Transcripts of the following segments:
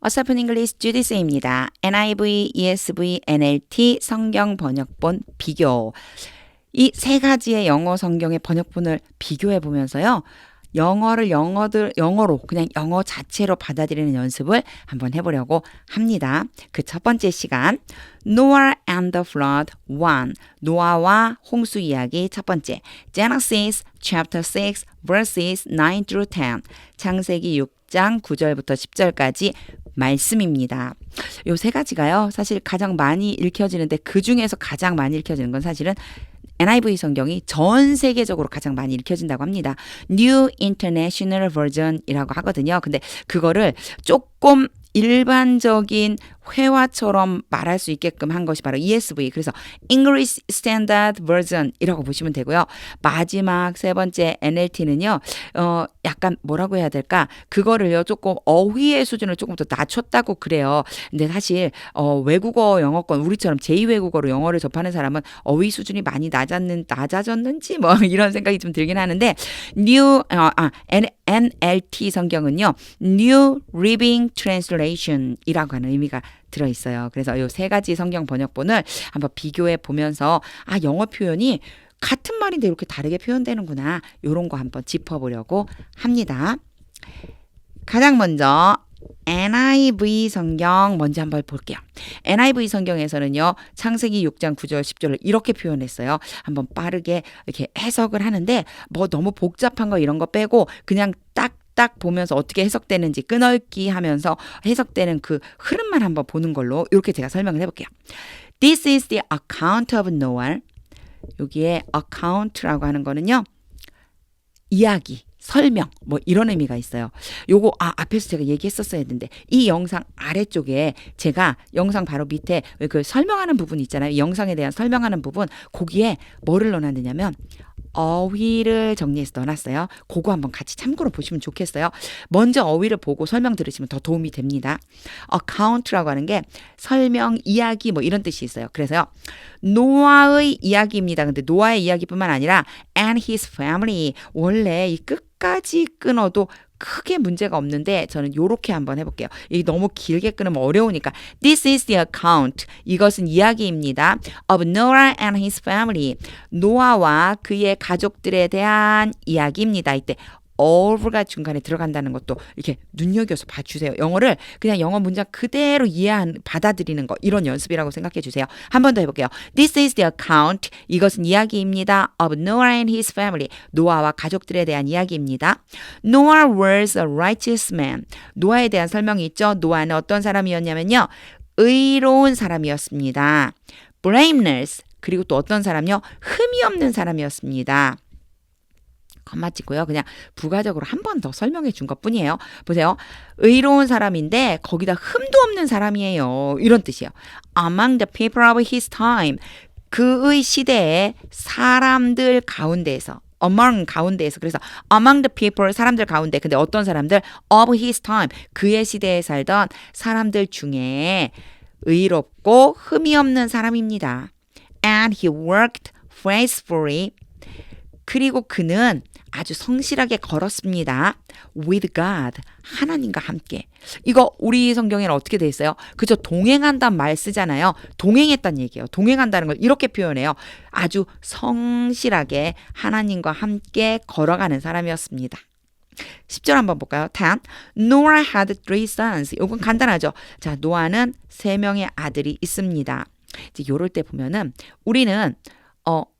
What's up in English? 주디스입니다. NIV, ESV, NLT 성경 번역본 비교. 이 세 가지의 영어 성경의 번역본을 비교해 보면서요. 영어를 영어로 그냥 영어 자체로 받아들이는 연습을 한번 해보려고 합니다. 그 첫 번째 시간 Noah and the Flood 1 노아와 홍수 이야기 첫 번째 Genesis chapter 6 verses 9 through 10 창세기 6장 9절부터 10절까지 말씀입니다. 요 세 가지가요. 사실 가장 많이 읽혀지는데 그 중에서 가장 많이 읽혀지는 건 사실은 NIV 성경이 전 세계적으로 가장 많이 읽혀진다고 합니다. New International Version이라고 하거든요. 근데 그거를 조금 일반적인 회화처럼 말할 수 있게끔 한 것이 바로 ESV. 그래서 English Standard Version이라고 보시면 되고요. 마지막 세 번째 NLT는요. 약간 뭐라고 해야 될까? 그거를요. 조금 어휘의 수준을 조금 더 낮췄다고 그래요. 근데 사실 외국어 영어권 우리처럼 제2외국어로 영어를 접하는 사람은 어휘 수준이 많이 낮아졌는지 뭐 이런 생각이 좀 들긴 하는데 NLT 성경은요. New Living Translation이라고 하는 의미가 들어있어요. 그래서 이 세 가지 성경 번역본을 한번 비교해 보면서 영어 표현이 같은 말인데 이렇게 다르게 표현되는구나. 이런 거 한번 짚어보려고 합니다. 가장 먼저 NIV 성경 먼저 한번 볼게요. NIV 성경에서는요. 창세기 6장 9절 10절을 이렇게 표현했어요. 한번 빠르게 이렇게 해석을 하는데 뭐 너무 복잡한 거 이런 거 빼고 그냥 딱 보면서 어떻게 해석되는지 끄널기 하면서 해석되는 그 흐름만 한번 보는 걸로 이렇게 제가 설명을 해볼게요. This is the account of Noah. 여기에 account라고 하는 거는요. 이야기, 설명 뭐 이런 의미가 있어요. 요거 앞에서 제가 얘기했었어야 했는데 이 영상 아래쪽에 제가 영상 바로 밑에 그 설명하는 부분 있잖아요. 이 영상에 대한 설명하는 부분 거기에 뭐를 넣어놨느냐면 어휘를 정리해서 넣어놨어요. 그거 한번 같이 참고로 보시면 좋겠어요. 먼저 어휘를 보고 설명 들으시면 더 도움이 됩니다. account라고 하는 게 설명, 이야기 뭐 이런 뜻이 있어요. 그래서요. 노아의 이야기입니다. 근데 노아의 이야기뿐만 아니라 and his family 원래 이 끝까지 끊어도 크게 문제가 없는데 저는 요렇게 한번 해볼게요. 이게 너무 길게 끊으면 어려우니까 This is the account. 이것은 이야기입니다. Of Noah and his family. 노아와 그의 가족들에 대한 이야기입니다. 이때 of가 중간에 들어간다는 것도 이렇게 눈여겨서 봐주세요. 영어를 그냥 영어 문장 그대로 받아들이는 거 이런 연습이라고 생각해 주세요. 한 번 더 해볼게요. This is the account. 이것은 이야기입니다. Of Noah and his family. 노아와 가족들에 대한 이야기입니다. Noah was a righteous man. 노아에 대한 설명이 있죠. 노아는 어떤 사람이었냐면요. 의로운 사람이었습니다. blameless. 그리고 또 어떤 사람요? 흠이 없는 사람이었습니다. 컴마 찍고요. 그냥 부가적으로 한 번 더 설명해 준 것뿐이에요. 보세요. 의로운 사람인데 거기다 흠도 없는 사람이에요. 이런 뜻이에요. Among the people of his time. 그의 시대의 사람들 가운데에서 among 가운데에서 그래서 among the people 사람들 가운데 근데 어떤 사람들 of his time 그의 시대에 살던 사람들 중에 의롭고 흠이 없는 사람입니다. And he worked faithfully 그리고 그는 아주 성실하게 걸었습니다. With God. 하나님과 함께. 이거 우리 성경에는 어떻게 돼 있어요? 그저 동행한다는 말 쓰잖아요. 동행했다는 얘기예요. 동행한다는 걸 이렇게 표현해요. 아주 성실하게 하나님과 함께 걸어가는 사람이었습니다. 10절 한번 볼까요? 10. Noah had 3 sons. 이건 간단하죠. 자, 노아는 3명의 아들이 있습니다. 이제 요럴 때 보면은 우리는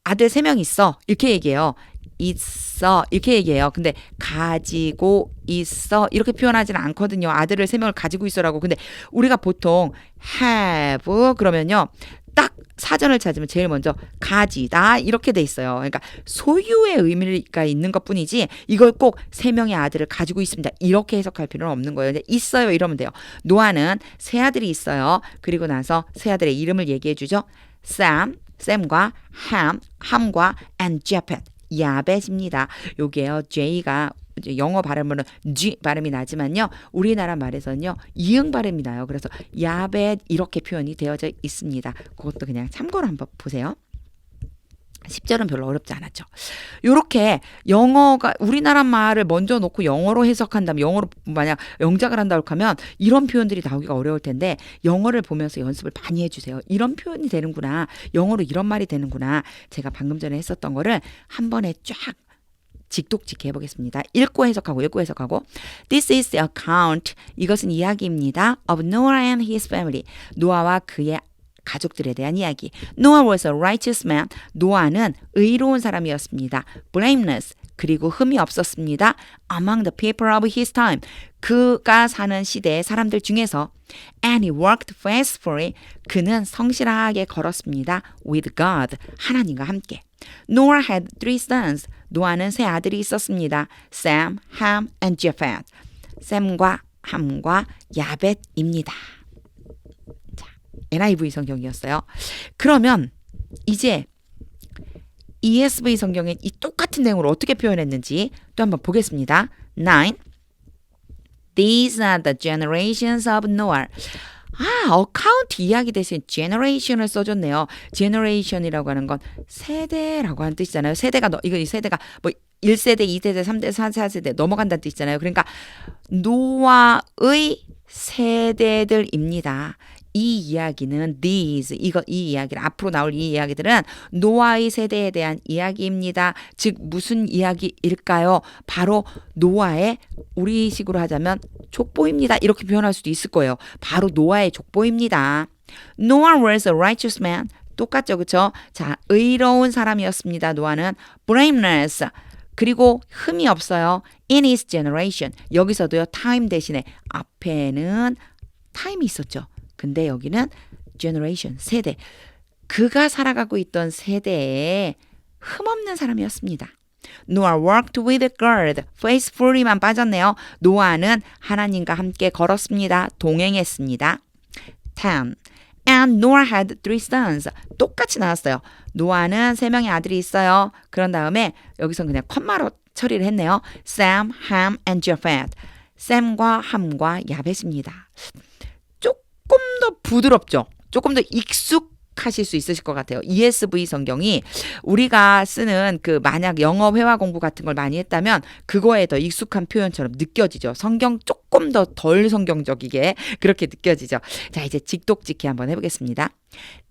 아들 3명 있어. 이렇게 얘기해요. 있어. 이렇게 얘기해요. 근데 가지고 있어. 이렇게 표현하지는 않거든요. 아들을 3명을 가지고 있어라고. 근데 우리가 보통 have 그러면요. 딱 사전을 찾으면 제일 먼저 가지다 이렇게 돼 있어요. 그러니까 소유의 의미가 있는 것뿐이지 이걸 꼭 3명의 아들을 가지고 있습니다. 이렇게 해석할 필요는 없는 거예요. 있어요 이러면 돼요. 노아는 3아들이 있어요. 그리고 나서 3아들의 이름을 얘기해 주죠. 샘과 함과 and Japheth. 야벳입니다. 요게요. J가 영어 발음으로는 G 발음이 나지만요. 우리나라 말에서는요. 이응 발음이 나요. 그래서 야벳 이렇게 표현이 되어져 있습니다. 그것도 그냥 참고로 한번 보세요. 10절은 별로 어렵지 않았죠. 요렇게 영어가 우리나라 말을 먼저 놓고 영어로 해석한다면 영어로 만약 영작을 한다고 하면 이런 표현들이 나오기가 어려울 텐데 영어를 보면서 연습을 많이 해주세요. 이런 표현이 되는구나. 영어로 이런 말이 되는구나. 제가 방금 전에 했었던 거를 한 번에 쫙 직독직해 해보겠습니다. 읽고 해석하고 읽고 해석하고 This is the account. 이것은 이야기입니다. Of Noah and his family. 노아와 그의 가족들에 대한 이야기. Noah was a righteous man. 노아는 의로운 사람이었습니다. Blameless. 그리고 흠이 없었습니다. Among the people of his time. 그가 사는 시대의 사람들 중에서 And he worked faithfully. 그는 성실하게 걸었습니다. With God. 하나님과 함께. Noah had three sons. 노아는 세 아들이 있었습니다. Sam, Ham, and Japheth. 샘과 함과 야벳입니다. NIV 성경이었어요. 그러면 이제 ESV 성경에 이 똑같은 내용을 어떻게 표현했는지 또 한번 보겠습니다. 9. These are the generations of Noah. 어카운트 이야기 대신 generation을 써줬네요. generation이라고 하는 건 세대라고 하는 뜻이잖아요. 세대가 이 세대가 뭐 1세대, 2세대, 3세대, 4세대 넘어간다는 뜻이잖아요. 그러니까 노아의 세대들입니다. 이 이야기는 이 이야기를 앞으로 나올 이 이야기들은 노아의 세대에 대한 이야기입니다. 즉 무슨 이야기일까요? 바로 노아의 우리식으로 하자면 족보입니다. 이렇게 표현할 수도 있을 거예요. 바로 노아의 족보입니다. Noah was a righteous man. 똑같죠, 그렇죠? 자, 의로운 사람이었습니다. 노아는 blameless. 그리고 흠이 없어요. In his generation. 여기서도요. time 대신에 앞에는 time이 있었죠. 근데 여기는 generation, 세대. 그가 살아가고 있던 세대에 흠없는 사람이었습니다. Noah worked with God. faithfully만 빠졌네요. 노아는 하나님과 함께 걸었습니다. 동행했습니다. 10. And Noah had three sons. 똑같이 나왔어요. 노아는 세 명의 아들이 있어요. 그런 다음에 여기서 그냥 콤마로 처리를 했네요. Sam, Ham, and Japheth. 샘과 함과 야벳입니다. 조금 더 부드럽죠. 조금 더 익숙하실 수 있으실 것 같아요. ESV 성경이 우리가 쓰는 그 만약 영어 회화 공부 같은 걸 많이 했다면 그거에 더 익숙한 표현처럼 느껴지죠. 성경 조금 더 덜 성경적이게 그렇게 느껴지죠. 자, 이제 직독직해 한번 해보겠습니다.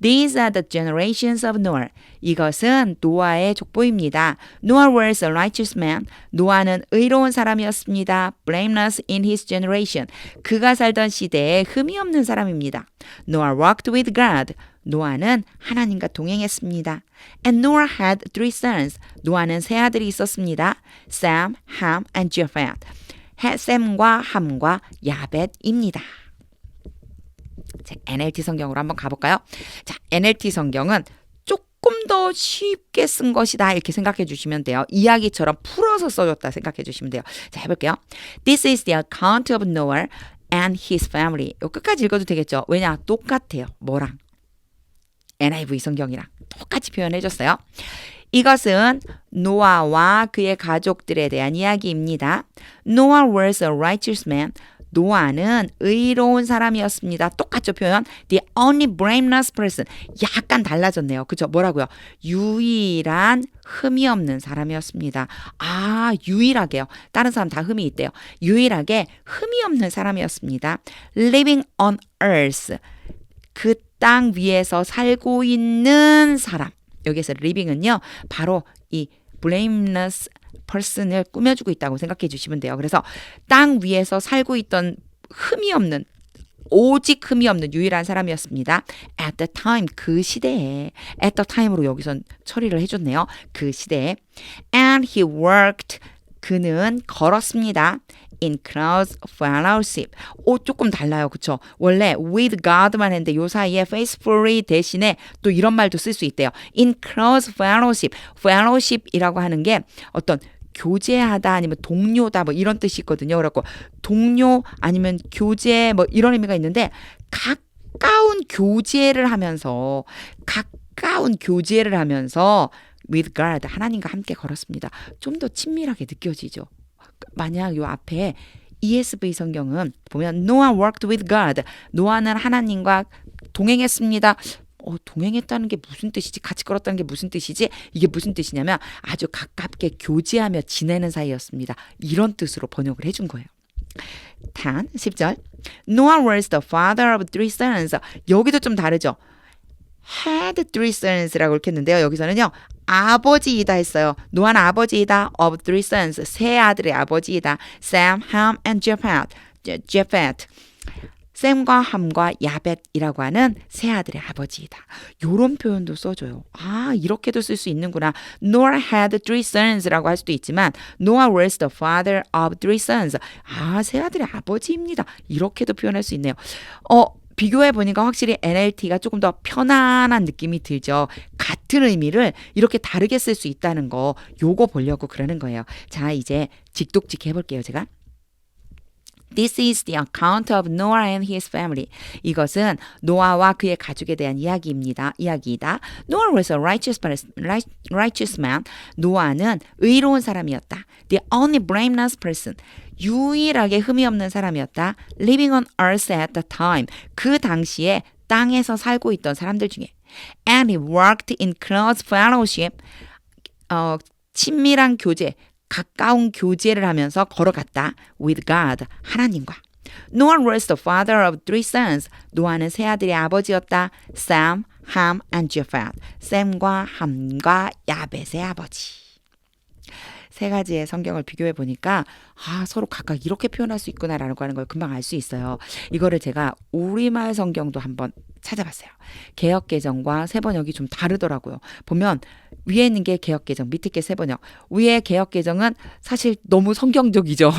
These are the generations of Noah. 이것은 노아의 족보입니다. Noah was a righteous man. 노아는 의로운 사람이었습니다. Blameless in his generation. 그가 살던 시대에 흠이 없는 사람입니다. Noah walked with God. 노아는 하나님과 동행했습니다. And Noah had three sons. 노아는 세 아들이 있었습니다. Sam, Ham, and Japheth. 샘과 함과 야벳입니다. 자, NLT 성경으로 한번 가볼까요? 자, NLT 성경은 조금 더 쉽게 쓴 것이다 이렇게 생각해 주시면 돼요. 이야기처럼 풀어서 써줬다 생각해 주시면 돼요. 자, 해볼게요. This is the account of Noah and his family. 요 끝까지 읽어도 되겠죠? 왜냐? 똑같아요. 뭐랑? NIV 성경이랑 똑같이 표현해줬어요. 이것은 노아와 그의 가족들에 대한 이야기입니다. Noah was a righteous man. 노아는 의로운 사람이었습니다. 똑같죠 표현. The only blameless person. 약간 달라졌네요. 그죠? 뭐라고요? 유일한 흠이 없는 사람이었습니다. 유일하게요. 다른 사람 다 흠이 있대요. 유일하게 흠이 없는 사람이었습니다. Living on earth. 그 땅 위에서 살고 있는 사람. 여기에서 living은요. 바로 이 blameless person을 꾸며주고 있다고 생각해 주시면 돼요. 그래서 땅 위에서 살고 있던 흠이 없는 오직 흠이 없는 유일한 사람이었습니다. At the time, 그 시대에 at the time으로 여기선 처리를 해줬네요. 그 시대에 And he worked, 그는 걸었습니다. In close fellowship. 조금 달라요. 그쵸? 원래 with God만 했는데 요 사이에 faithfully 대신에 또 이런 말도 쓸 수 있대요. In close fellowship. fellowship이라고 하는 게 어떤 교제하다 아니면 동료다 뭐 이런 뜻이 있거든요. 그래갖고 동료 아니면 교제 뭐 이런 의미가 있는데 가까운 교제를 하면서 with God, 하나님과 함께 걸었습니다. 좀 더 친밀하게 느껴지죠. 만약 요 앞에 ESV 성경은 보면 Noah worked with God. 노아는 하나님과 동행했습니다. 동행했다는 게 무슨 뜻이지? 같이 걸었다는 게 무슨 뜻이지? 이게 무슨 뜻이냐면 아주 가깝게 교제하며 지내는 사이였습니다. 이런 뜻으로 번역을 해준 거예요. 10절. Noah was the father of 3 sons. 여기도 좀 다르죠. had 3 sons라고 이렇게 했는데요. 여기서는요. 아버지이다 했어요. 노아는 아버지이다. of 3 sons. 세 아들의 아버지이다. Sam, Ham, and Japheth. 샘과 함과 야벳이라고 하는 세 아들의 아버지이다. 요런 표현도 써줘요. 이렇게도 쓸 수 있는구나. Noah had 3 sons라고 할 수도 있지만 Noah was the father of 3 sons. 세 아들의 아버지입니다. 이렇게도 표현할 수 있네요. 비교해 보니까 확실히 NLT가 조금 더 편안한 느낌이 들죠. 같은 의미를 이렇게 다르게 쓸 수 있다는 거 요거 보려고 그러는 거예요. 자, 이제 직독직 해볼게요. 제가. This is the account of Noah and his family. 이것은 노아와 그의 가족에 대한 이야기이다. Noah was a righteous man. 노아는 의로운 사람이었다. The only blameless person. 유일하게 흠이 없는 사람이었다. Living on earth at the time. 그 당시에 땅에서 살고 있던 사람들 중에. And he worked in close fellowship. 친밀한 교제. 가까운 교제를 하면서 걸어갔다. With God, 하나님과. Noah was the father of 3 sons. 노아는 세 아들의 아버지였다. Sam, Ham, and Japheth. 샘과 함과 야벳의 아버지. 세 가지의 성경을 비교해 보니까 서로 각각 이렇게 표현할 수 있구나라고 하는 걸 금방 알 수 있어요. 이거를 제가 우리말 성경도 한번 찾아봤어요. 개역개정과 새번역이 좀 다르더라고요. 보면 위에 있는 게 개역개정, 밑에 게 새번역. 위에 개역개정은 사실 너무 성경적이죠.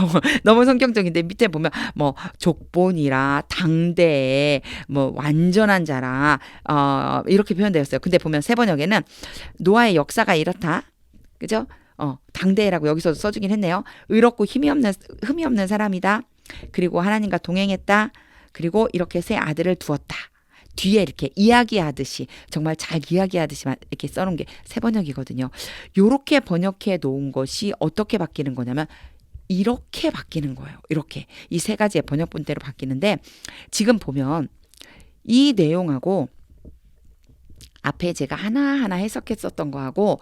너무 성경적인데 밑에 보면 뭐 족본이라 당대에 뭐 완전한 자라 이렇게 표현되었어요. 근데 보면 새번역에는 노아의 역사가 이렇다. 그죠? 당대라고 여기서도 써주긴 했네요. 의롭고 흠이 없는 사람이다. 그리고 하나님과 동행했다. 그리고 이렇게 세 아들을 두었다. 뒤에 이렇게 이야기하듯이 정말 잘 이야기하듯이만 이렇게 써놓은 게 새번역이거든요. 요렇게 번역해 놓은 것이 어떻게 바뀌는 거냐면 이렇게 바뀌는 거예요. 이렇게 이 세 가지의 번역본대로 바뀌는데 지금 보면 이 내용하고 앞에 제가 하나하나 해석했었던 거하고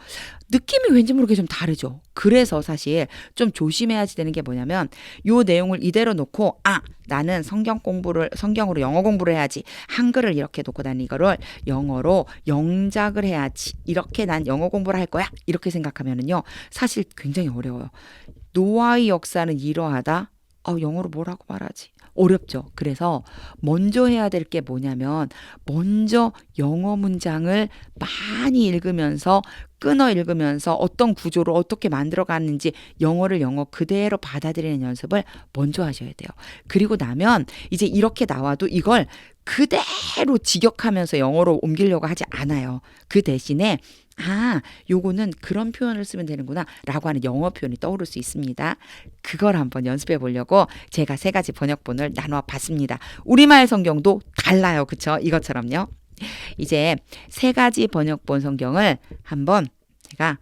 느낌이 왠지 모르게 좀 다르죠. 그래서 사실 좀 조심해야지 되는 게 뭐냐면 요 내용을 이대로 놓고 나는 성경으로 영어 공부를 해야지. 한글을 이렇게 놓고 다니는 이거를 영어로 영작을 해야지. 이렇게 난 영어 공부를 할 거야. 이렇게 생각하면은요. 사실 굉장히 어려워요. 노아의 역사는 이러하다. 영어로 뭐라고 말하지? 어렵죠. 그래서 먼저 해야 될 게 뭐냐면 먼저 영어 문장을 많이 읽으면서 끊어 읽으면서 어떤 구조로 어떻게 만들어가는지 영어를 영어 그대로 받아들이는 연습을 먼저 하셔야 돼요. 그리고 나면 이제 이렇게 나와도 이걸 그대로 직역하면서 영어로 옮기려고 하지 않아요. 그 대신에 요거는 그런 표현을 쓰면 되는구나 라고 하는 영어 표현이 떠오를 수 있습니다. 그걸 한번 연습해 보려고 제가 세 가지 번역본을 나눠 봤습니다. 우리말 성경도 달라요. 그쵸? 이것처럼요. 이제 세 가지 번역본 성경을 한번 제가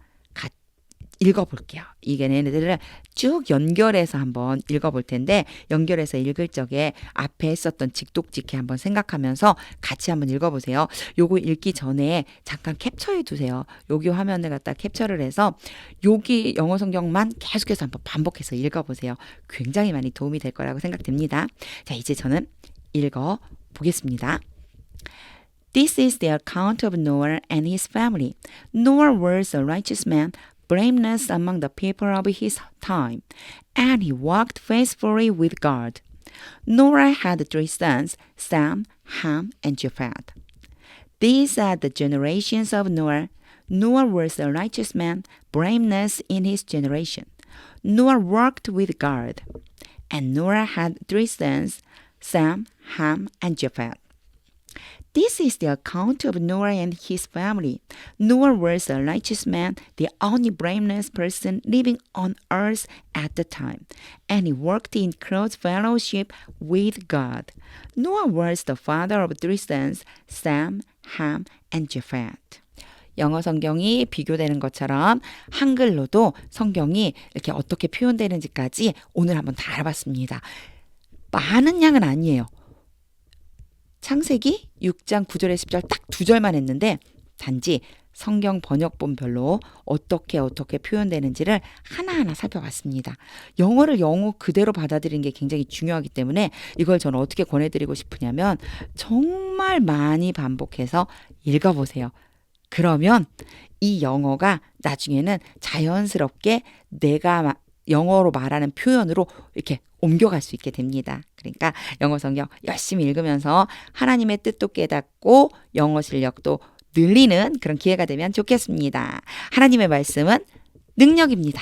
읽어볼게요. 이게 얘네들을 쭉 연결해서 한번 읽어볼 텐데 연결해서 읽을 적에 앞에 했었던 직독직해 한번 생각하면서 같이 한번 읽어보세요. 요거 읽기 전에 잠깐 캡처해 두세요. 여기 화면을 갖다 캡처를 해서 여기 영어 성경만 계속해서 한번 반복해서 읽어보세요. 굉장히 많이 도움이 될 거라고 생각됩니다. 자, 이제 저는 읽어보겠습니다. This is the account of Noah and his family. Noah was a righteous man, blameless among the people of his time, and he walked faithfully with God. Noah had 3 sons, Sam, Ham, and Japheth. These are the generations of Noah. Noah was a righteous man, blameless in his generation. Noah walked with God. And Noah had 3 sons, Sam, Ham, and Japheth. This is the account of Noah and his family. Noah was a righteous man, the only blameless person living on earth at the time, and he worked in close fellowship with God. Noah was the father of 3 sons, Sam, Ham, and Japheth. 영어 성경이 비교되는 것처럼 한글로도 성경이 이렇게 어떻게 표현되는지까지 오늘 한번 다 알아봤습니다. 많은 양은 아니에요. 창세기 6장 9절에 10절 딱 2절만 했는데 단지 성경 번역본별로 어떻게 표현되는지를 하나하나 살펴봤습니다. 영어를 영어 그대로 받아들이는 게 굉장히 중요하기 때문에 이걸 저는 어떻게 권해드리고 싶으냐면 정말 많이 반복해서 읽어보세요. 그러면 이 영어가 나중에는 자연스럽게 내가 영어로 말하는 표현으로 이렇게 옮겨갈 수 있게 됩니다. 그러니까 영어 성경 열심히 읽으면서 하나님의 뜻도 깨닫고 영어 실력도 늘리는 그런 기회가 되면 좋겠습니다. 하나님의 말씀은 능력입니다.